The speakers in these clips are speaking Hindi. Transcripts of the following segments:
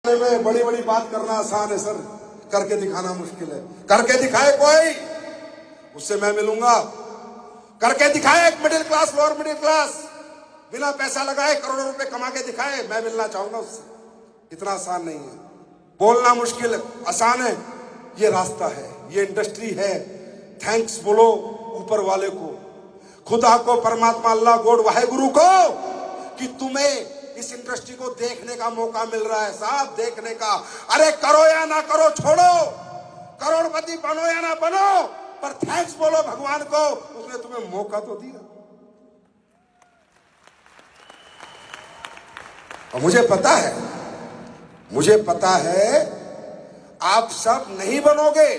में बड़ी बड़ी बात करना आसान है सर, करके दिखाना मुश्किल है। करके दिखाए कोई, उससे मैं मिलूंगा। करके दिखाए एक middle class, lower middle class, बिना पैसा लगाए करोड़ों रुपए कमा के दिखाए, मैं मिलना चाहूंगा उससे। इतना आसान नहीं है। बोलना मुश्किल है, आसान है। ये रास्ता है, ये इंडस्ट्री है। थैंक्स बोलो ऊपर वाले को, खुदा को, परमात्मा, अल्लाह, गॉड, वाहेगुरु को, कि तुम्हें इस इंडस्ट्री को देखने का मौका मिल रहा है साहब, देखने का। अरे करो या ना करो, छोड़ो, करोड़पति बनो या ना बनो, पर थैंक्स बोलो भगवान को, उसने तुम्हें मौका तो दिया। और मुझे पता है आप सब नहीं बनोगे,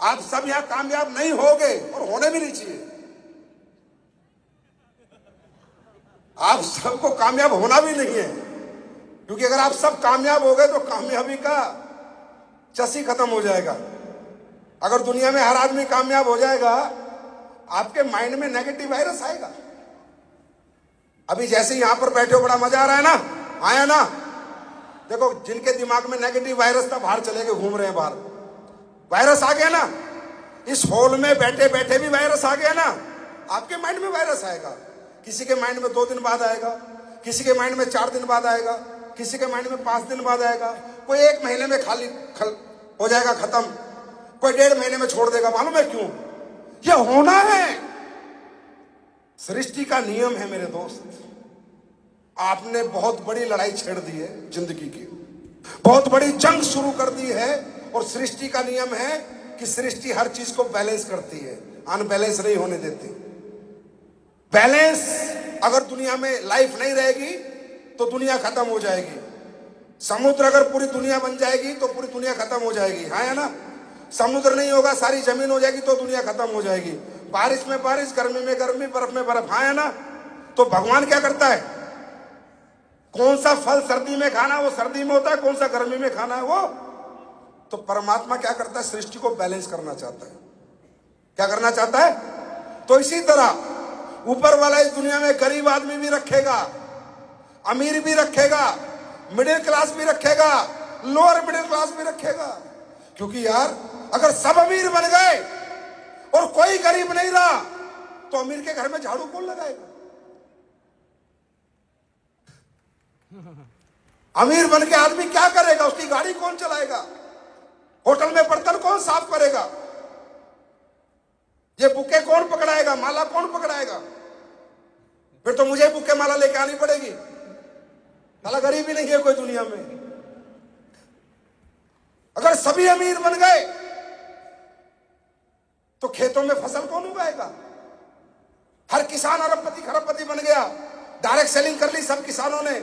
आप सब यहां कामयाब नहीं होगे, और होने भी नहीं चाहिए। आप सबको कामयाब होना भी नहीं है, क्योंकि अगर आप सब कामयाब हो गए तो कामयाबी का चसी खत्म हो जाएगा। अगर दुनिया में हर आदमी कामयाब हो जाएगा, आपके माइंड में नेगेटिव वायरस आएगा। अभी जैसे यहां पर बैठे हो, बड़ा मजा आ रहा है ना, आया ना? देखो, जिनके दिमाग में नेगेटिव वायरस था, बाहर चले गए, घूम रहे हैं बाहर। वायरस आ गया ना, इस हॉल में बैठे बैठे भी वायरस आ गया ना, आपके माइंड में वायरस आएगा। किसी के माइंड में 2 दिन बाद आएगा, किसी के माइंड में 4 दिन बाद आएगा, किसी के माइंड में 5 दिन बाद आएगा, कोई 1 महीने में हो जाएगा खत्म, कोई 1.5 महीने में छोड़ देगा। मालूम है क्यों? ये होना है, सृष्टि का नियम है मेरे दोस्त। आपने बहुत बड़ी लड़ाई छेड़ दी है जिंदगी की, बहुत बड़ी जंग शुरू कर दी है, और सृष्टि का नियम है कि सृष्टि हर चीज को बैलेंस करती है, अनबैलेंस नहीं होने देती। बैलेंस, अगर दुनिया में लाइफ नहीं रहेगी तो दुनिया खत्म हो जाएगी। समुद्र अगर पूरी दुनिया बन जाएगी तो पूरी दुनिया खत्म हो जाएगी, हाँ है ना? समुद्र नहीं होगा, सारी जमीन हो जाएगी तो दुनिया खत्म हो जाएगी। बारिश में बारिश, गर्मी में गर्मी, बर्फ में बर्फ, हाँ है ना? तो भगवान क्या करता है? कौन सा फल सर्दी में खाना वो सर्दी में होता है, कौन सा गर्मी में खाना है वो। तो परमात्मा क्या करता है? सृष्टि को बैलेंस करना चाहता है। क्या करना चाहता है? तो इसी तरह ऊपर वाला इस दुनिया में गरीब आदमी भी रखेगा, अमीर भी रखेगा, मिडिल क्लास भी रखेगा, लोअर मिडिल क्लास भी रखेगा। क्योंकि यार, अगर सब अमीर बन गए और कोई गरीब नहीं रहा, तो अमीर के घर में झाड़ू कौन लगाएगा? अमीर बन के आदमी क्या करेगा? उसकी गाड़ी कौन चलाएगा? होटल में बर्तन कौन साफ करेगा? ये बुके कौन पकड़ाएगा? माला कौन पकड़ाएगा? फिर तो मुझे बुके माला लेके आनी पड़ेगी। साला गरीब ही नहीं है कोई दुनिया में। अगर सभी अमीर बन गए तो खेतों में फसल कौन उगाएगा? हर किसान अरबपति खरबपति बन गया, डायरेक्ट सेलिंग कर ली सब किसानों ने,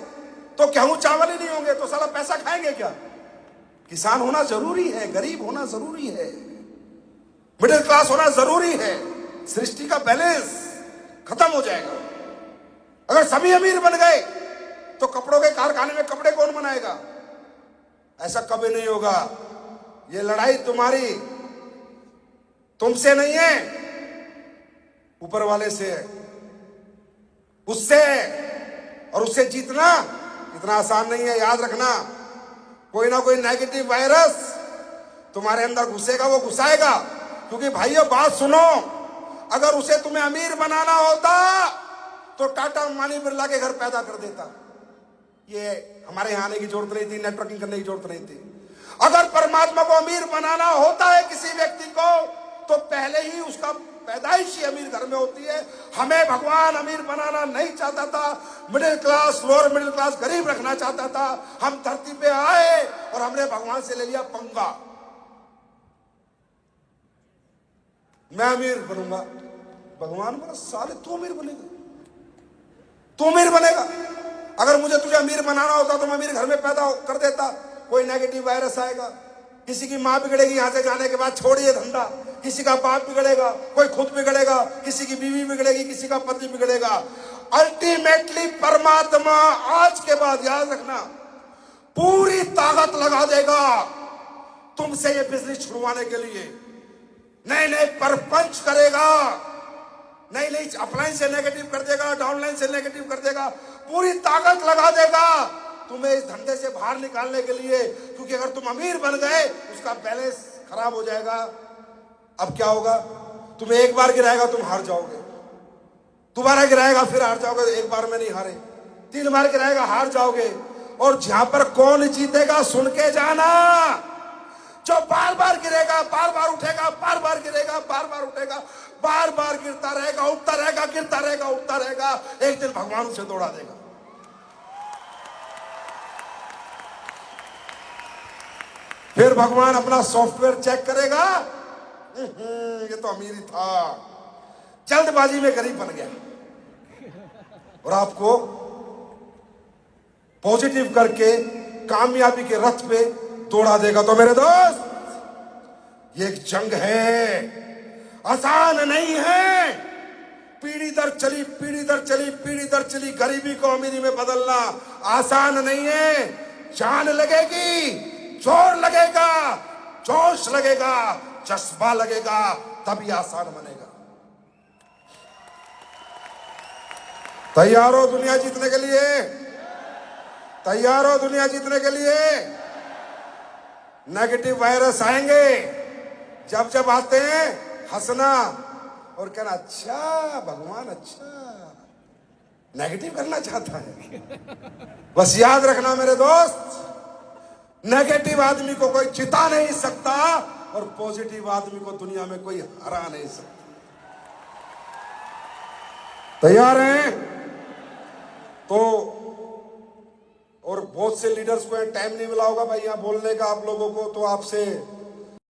तो गेहूं चावल ही नहीं होंगे, तो साला पैसा खाएंगे क्या? किसान होना जरूरी है, गरीब होना जरूरी है, मिडिल क्लास होना जरूरी है। सृष्टि का बैलेंस खत्म हो जाएगा। अगर सभी अमीर बन गए तो कपड़ों के कारखाने में कपड़े कौन बनाएगा? ऐसा कभी नहीं होगा। ये लड़ाई तुम्हारी तुमसे नहीं है, ऊपर वाले से है, उससे। और उससे जीतना इतना आसान नहीं है, याद रखना। कोई ना कोई नेगेटिव वायरस तुम्हारे अंदर घुसेगा, वो घुसाएगा। क्योंकि भाइयों बात सुनो, अगर उसे तुम्हें अमीर बनाना होता तो टाटा अंबानी बिरला के घर पैदा कर देता। ये हमारे यहां आने की जरूरत नहीं थी, नेटवर्किंग करने की जरूरत नहीं थी। अगर परमात्मा को अमीर बनाना होता है किसी व्यक्ति को, तो पहले ही उसका पैदाइश ही अमीर घर में होती है। हमें भगवान अमीर बनाना नहीं चाहता था, middle class, lower middle class, गरीब रखना चाहता था। हम धरती पे आए और हमने भगवान से ले लिया पंगा, मैं अमीर बनूंगा। भगवान बोला, साले तू अमीर बनेगा, तू अमीर बनेगा। अगर मुझे तुझे अमीर बनाना होता तो मैं अमीर घर में पैदा कर देता। कोई नेगेटिव वायरस आएगा, किसी की मां बिगड़ेगी यहां से जाने के बाद, छोड़िए धंधा, किसी का बाप बिगड़ेगा, कोई खुद बिगड़ेगा, किसी की बीवी बिगड़ेगी, किसी का पति बिगड़ेगा। अल्टीमेटली परमात्मा आज के बाद, याद रखना, पूरी ताकत लगा देगा तुमसे ये बिजनेस छुड़वाने के लिए। नए नए परपंच करेगा, नई नई अपलाइन से नेगेटिव कर देगा, डाउनलाइन से नेगेटिव कर देगा, पूरी ताकत लगा देगा तुम्हें इस धंधे से बाहर निकालने के लिए, क्योंकि अगर तुम अमीर बन गए उसका बैलेंस खराब हो जाएगा। अब क्या होगा, तुम्हें एक बार गिराएगा तुम हार जाओगे, दोबारा गिराएगा फिर हार जाओगे, एक बार में नहीं हारे, 3 बार गिराएगा हार जाओगे। और जहां पर कौन जीतेगा सुन के जाना, जो बार बार गिरेगा, बार बार उठेगा, बार बार गिरेगा, बार बार उठेगा, बार बार गिरता रहेगा, उठता रहेगा, गिरता रहेगा, उठता रहेगा, एक दिन भगवान उसे दौड़ा देगा। फिर भगवान अपना सॉफ्टवेयर चेक करेगा, ये तो अमीर ही था, जल्दबाजी में गरीब बन गया, और आपको पॉजिटिव करके कामयाबी के रथ पे दौड़ा देगा। तो मेरे दोस्त, ये एक जंग है, आसान नहीं है। पीढ़ी दर चली, पीढ़ी दर चली, पीढ़ी दर चली गरीबी को अमीरी में बदलना आसान नहीं है। जान लगेगी, जोर लगेगा, जोश लगेगा, जज्बा लगेगा, तभी आसान बनेगा। तैयार हो दुनिया जीतने के लिए? तैयार हो दुनिया जीतने के लिए? नेगेटिव वायरस आएंगे, जब जब आते हैं हंसना और कहना अच्छा भगवान अच्छा नेगेटिव करना चाहता है। बस याद रखना मेरे दोस्त, नेगेटिव आदमी को कोई जिता नहीं सकता और पॉजिटिव आदमी को दुनिया में कोई हरा नहीं सकता। तैयार हैं? तो और बहुत से लीडर्स को टाइम नहीं मिला होगा भाई यहाँ बोलने का आप लोगों को, तो आपसे